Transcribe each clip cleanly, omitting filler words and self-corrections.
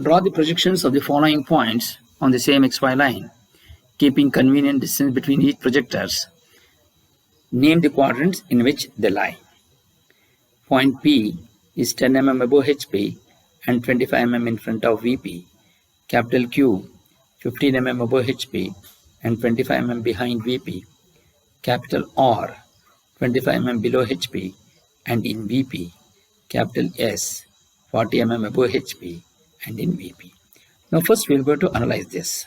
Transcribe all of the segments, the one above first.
Draw the projections of the following points on the same XY line, keeping convenient distance between each projectors. Name the quadrants in which they lie. Point P is 10 mm above HP and 25 mm in front of VP. Capital Q, 15 mm above HP and 25 mm behind VP. Capital R, 25 mm below HP and in VP. Capital S, 40 mm above HP and in VP. Now first we are going to analyze this.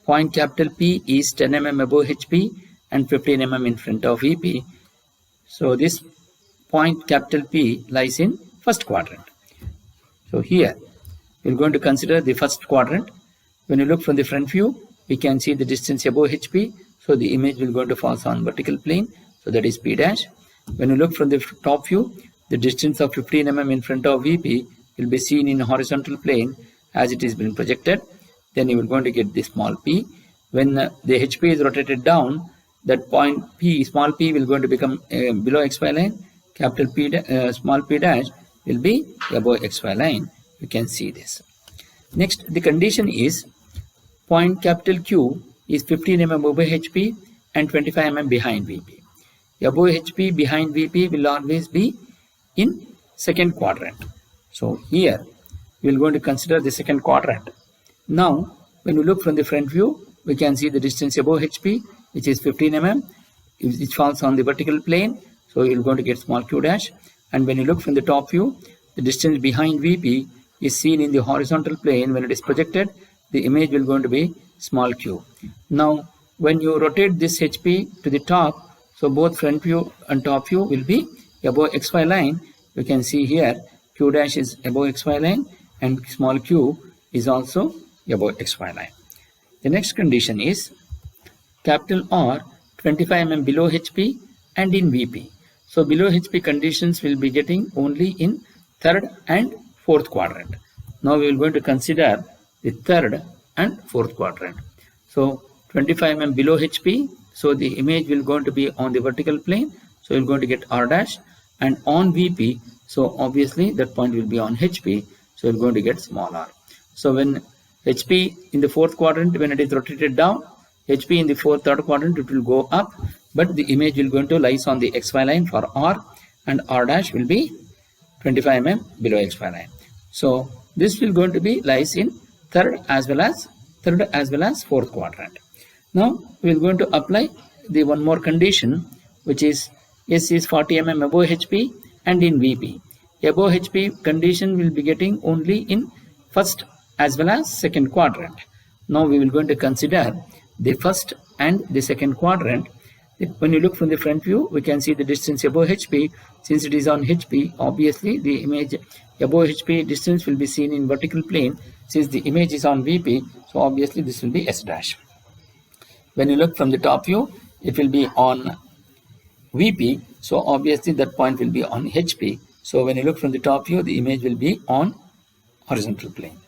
Point capital P is 10 mm above HP and 15 mm in front of VP. So this point capital P lies in first quadrant. So here we are going to consider the first quadrant. When you look from the front view, we can see the distance above HP. So the image will going to fall on vertical plane. So that is P dash. When you look from the top view, the distance of 15 mm in front of VP will be seen in horizontal plane as it is being projected. Then you will going to get the small p. When the HP is rotated down, that point P, small p will going to become below XY line. Capital P, small p dash will be above XY line. You can see this. Next, the condition is point capital Q is 15 mm above HP and 25 mm behind VP. Above HP, behind VP will always be in second quadrant. So here we will going to consider the second quadrant. Now when we look from the front view, we can see the distance above HP, which is 15 mm. It falls on the vertical plane, so you are going to get small q dash. And when you look from the top view, the distance behind VP is seen in the horizontal plane. When it is projected, the image will going to be small q. Now when you rotate this HP to the top, so both front view and top view will be above XY line. You can see here q dash is above XY line and small q is also above XY line. The next condition is capital R 25 mm below HP and in VP. So below HP conditions will be getting only in third and fourth quadrant. Now we are going to consider the third and fourth quadrant. So 25 mm below HP, so the image will going to be on the vertical plane. So you're going to get R dash, and on VP, so obviously that point will be on HP. So you're going to get small r. So when HP in the fourth quadrant, when it is rotated down, HP in the third quadrant, it will go up, but the image will going to lies on the XY line for R, and R dash will be 25 mm below XY line. So this will going to be lies in third as well as fourth quadrant. Now we are going to apply the one more condition, which is S is 40 mm above HP and in VP. Above HP condition will be getting only in first as well as second quadrant. Now we will going to consider the first and the second quadrant. When you look from the front view, we can see the distance above HP. Since it is on HP, obviously the image above HP distance will be seen in vertical plane. Since the image is on VP, so obviously this will be S dash. When you look from the top view, it will be on VP, so obviously that point will be on HP. So when you look from the top view, the image will be on horizontal plane.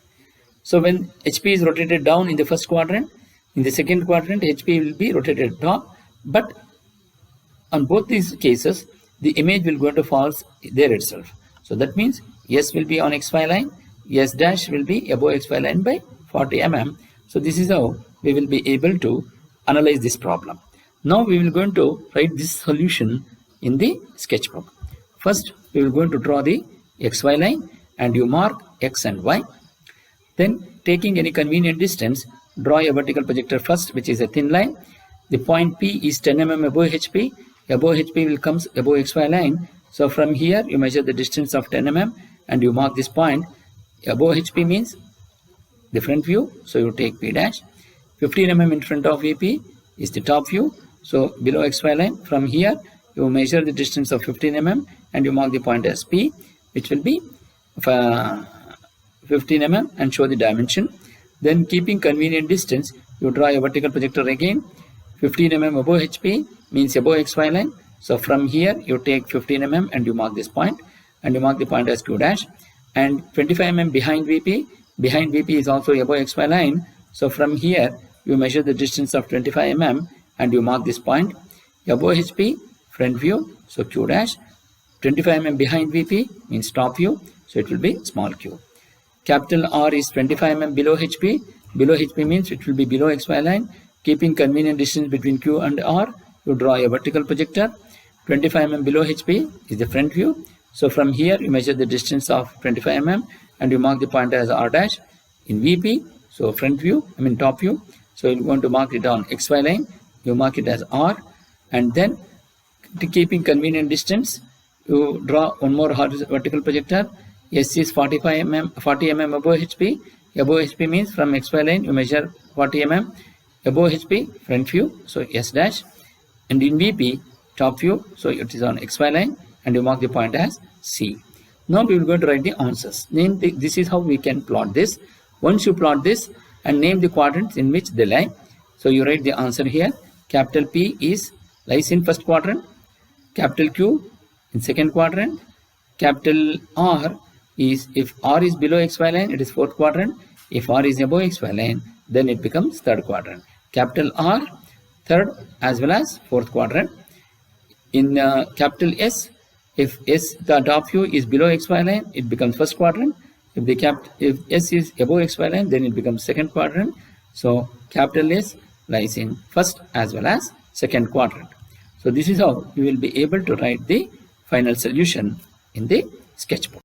So when HP is rotated down in the first quadrant, in the second quadrant HP will be rotated top, but on both these cases the image will go to fall there itself. So that means S will be on XY line, S dash will be above XY line by 40 mm. So this is how we will be able to analyze this problem. Now we will going to write this solution in the sketchbook. First we will going to draw the XY line and you mark X and Y. Then taking any convenient distance, draw a vertical projector first, which is a thin line. The point P is 10 mm above HP. Above HP will comes above XY line. So from here you measure the distance of 10 mm and you mark this point. Above HP means the front view, so you take P dash. 15 mm in front of VP is the top view. So below XY line, from here you measure the distance of 15 mm and you mark the point as P, which will be 15 mm and show the dimension. Then keeping convenient distance, you draw a vertical projector again. 15 mm above HP means above XY line. So from here you take 15 mm and you mark this point and you mark the point as Q dash. And 25 mm behind VP. Behind VP is also above XY line. So from here you measure the distance of 25 mm and you mark this point. Above HP, front view, so Q dash. 25 mm behind VP means top view, so it will be small q. Capital R is 25 mm below HP. Below HP means it will be below XY line. Keeping convenient distance between Q and R, you draw a vertical projector. 25 mm below HP is the front view. So from here you measure the distance of 25 mm and you mark the point as R dash. In VP, so front view, top view. So you're going to mark it on XY line. You mark it as R, and then to keeping convenient distance, you draw one more vertical projector. S is 40 mm above HP. Above HP means from XY line you measure 40 mm above HP, front view, so S dash. And in VP, top view, so it is on XY line, and you mark the point as C. Now we will go to write the answers. This is how we can plot this. Once you plot this and name the quadrants in which they lie, so you write the answer here. Capital P lies in first quadrant, capital Q in second quadrant, capital R is, if R is below XY line, it is fourth quadrant. If R is above XY line, then it becomes third quadrant. Capital R, third as well as fourth quadrant. In capital S, if the top view is below XY line, it becomes first quadrant. If S is above XY line, then it becomes second quadrant. So capital S lies in first as well as second quadrant. So this is how you will be able to write the final solution in the sketchbook.